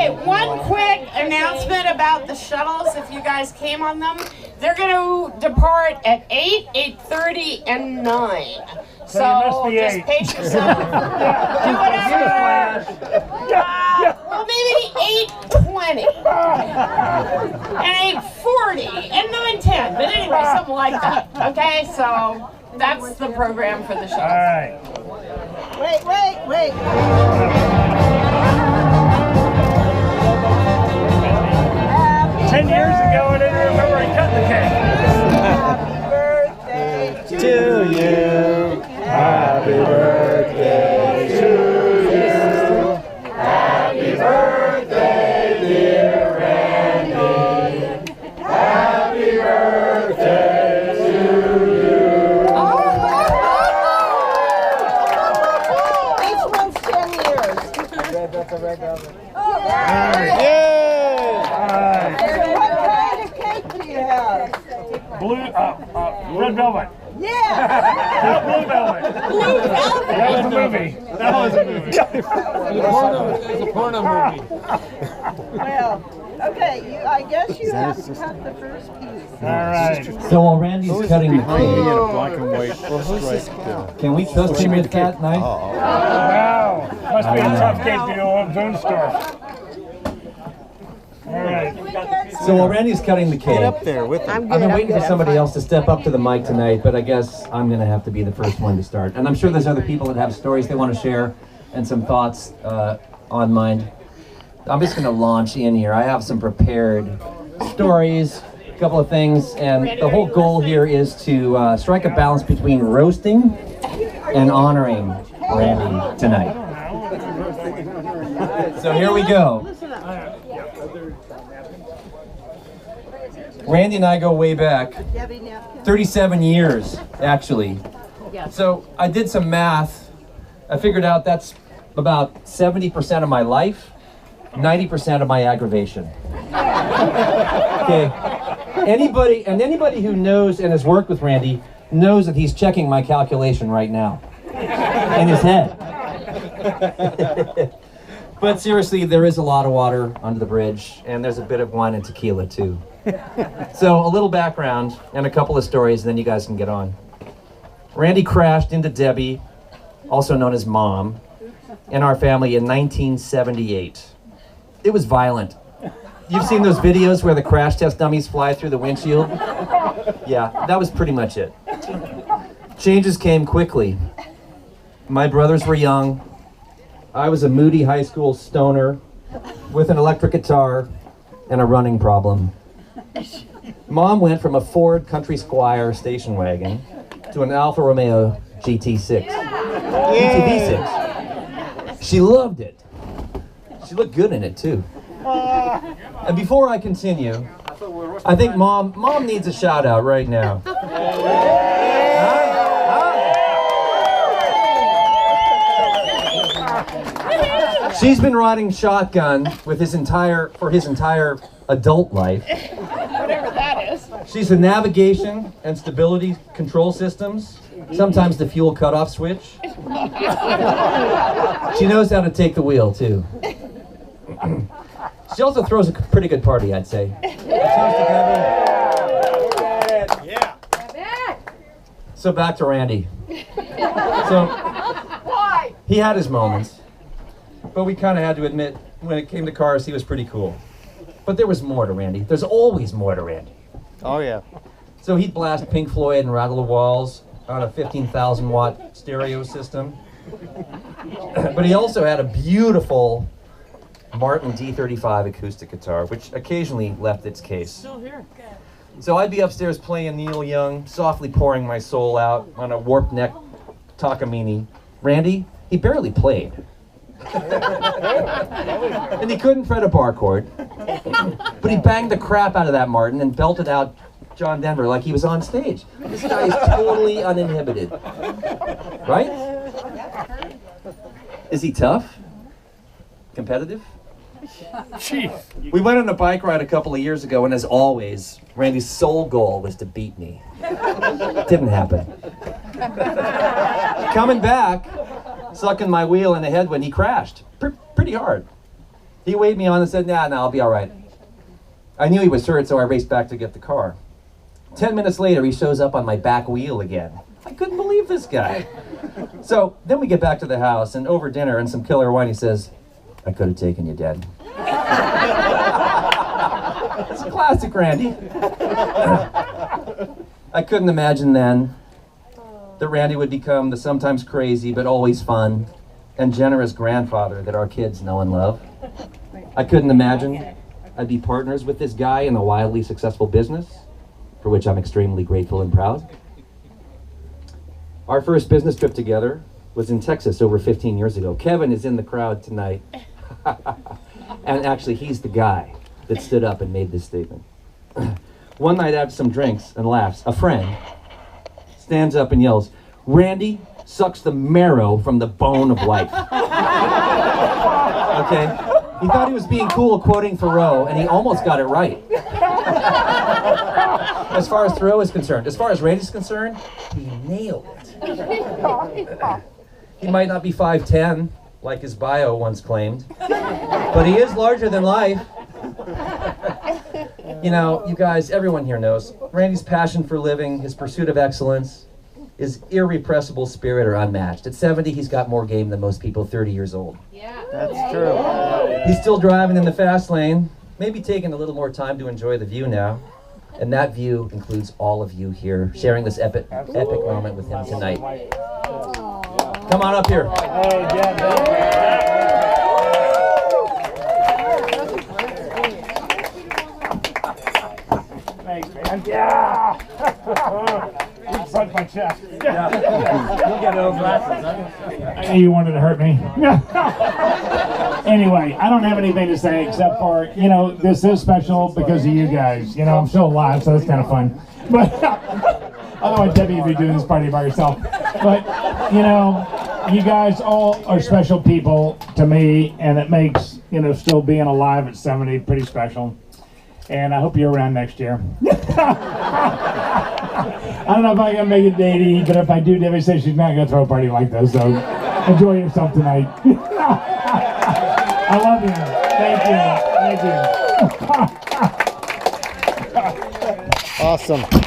Okay, one quick announcement about the shuttles, if you guys came on them. They're going to depart at 8, 8:30, and 9. So just pace yourself. Do whatever. Well, maybe 8:20 and 8:40 and 9:10. But anyway, something like that. Okay, so that's the program for the shuttles. All right. Wait. 10 years ago, I didn't remember I cut the cake. Happy birthday to you. Happy birthday to you. Happy birthday, dear Randy. Happy birthday to you. Each one's 10 years. That's a red velvet. Oh, what kind of cake do you have? Red velvet. Yeah. Not blue velvet. Blue velvet. That was a movie. That was a movie. It's a porno movie. Well, okay. I guess you have to cut the first piece. All right. So while Randy's cutting the cake, Black and white stripe. can we trust him with that knife? Wow. Must be a tough cake to go to Boone store. All right. So while Randy's cutting the cake, There with him. I've been waiting for somebody else to step up to the mic tonight, but I guess I'm going to have to be the first one to start. And I'm sure there's other people that have stories they want to share and some thoughts on mind. I'm just going to launch in here. I have some prepared stories, a couple of things, and the whole goal here is to strike a balance between roasting and honoring Randy tonight. So here we go. Randy and I go way back, 37 years, actually. So I did some math. I figured out that's about 70% of my life, 90% of my aggravation. Okay. Anybody who knows and has worked with Randy knows that he's checking my calculation right now in his head. But seriously, there is a lot of water under the bridge, and there's a bit of wine and tequila too. So a little background and a couple of stories, and then you guys can get on. Randy crashed into Debbie, also known as Mom, and our family in 1978. It was violent. You've seen those videos where the crash test dummies fly through the windshield? Yeah, that was pretty much it. Changes came quickly. My brothers were young. I was a moody high school stoner with an electric guitar and a running problem. Mom went from a Ford Country Squire station wagon to an Alfa Romeo GT6. GTV6. She loved it. She looked good in it too. And before I continue, I think Mom needs a shout out right now. She's been riding shotgun with his entire adult life. Whatever that is. She's the navigation and stability control systems, sometimes the fuel cutoff switch. She knows how to take the wheel too. She also throws a pretty good party, I'd say. Yeah. So back to Randy. So he had his moments, but we kind of had to admit when it came to cars, he was pretty cool. But there was more to Randy. There's always more to Randy. Oh yeah. So he'd blast Pink Floyd and rattle the walls on a 15,000 watt stereo system. But he also had a beautiful Martin D35 acoustic guitar, which occasionally left its case. Still here. So I'd be upstairs playing Neil Young, softly pouring my soul out on a warped neck Takamine. Randy, he barely played. And he couldn't fret a bar chord. But he banged the crap out of that Martin and belted out John Denver like he was on stage. This guy is totally uninhibited. Right? Is he tough? Competitive? Jeez. We went on a bike ride a couple of years ago, and as always, Randy's sole goal was to beat me. Didn't happen. Coming back, sucking my wheel in the headwind, he crashed. Pretty hard. He waved me on and said, nah, I'll be all right. I knew he was hurt, so I raced back to get the car. 10 minutes later, he shows up on my back wheel again. I couldn't believe this guy. So then we get back to the house, and over dinner and some killer wine, he says, I could have taken you, Dad. It's a classic, Randy. I couldn't imagine then that Randy would become the sometimes crazy but always fun and generous grandfather that our kids know and love. I couldn't imagine I'd be partners with this guy in a wildly successful business, for which I'm extremely grateful and proud. Our first business trip together was in Texas over 15 years ago. Kevin is in the crowd tonight. And actually, he's the guy that stood up and made this statement. One night after some drinks and laughs, a friend stands up and yells, Randy sucks the marrow from the bone of life. Okay? He thought he was being cool quoting Thoreau, and he almost got it right. As far as Thoreau is concerned. As far as Randy's concerned, he nailed it. He might not be 5'10", like his bio once claimed, but he is larger than life. You know, you guys, everyone here knows, Randy's passion for living, his pursuit of excellence, his irrepressible spirit are unmatched. At 70, he's got more game than most people 30 years old. Yeah. That's true. He's still driving in the fast lane, maybe taking a little more time to enjoy the view now. And that view includes all of you here, sharing this epic moment with him tonight. Come on up here. Thanks, man. Yeah! You broke my chest. You'll get those glasses, huh? I knew you wanted to hurt me. Anyway, I don't have anything to say except for, you know, this is special because of you guys. You know, I'm still alive, so that's kind of fun. But otherwise, Debbie would be doing this party by herself. But, you know, you guys all are special people to me, and it makes, you know, still being alive at 70 pretty special. And I hope you're around next year. I don't know if I'm going to make it to 80, but if I do, Debbie says she's not going to throw a party like this, so enjoy yourself tonight. I love you. Thank you. Thank you. Awesome.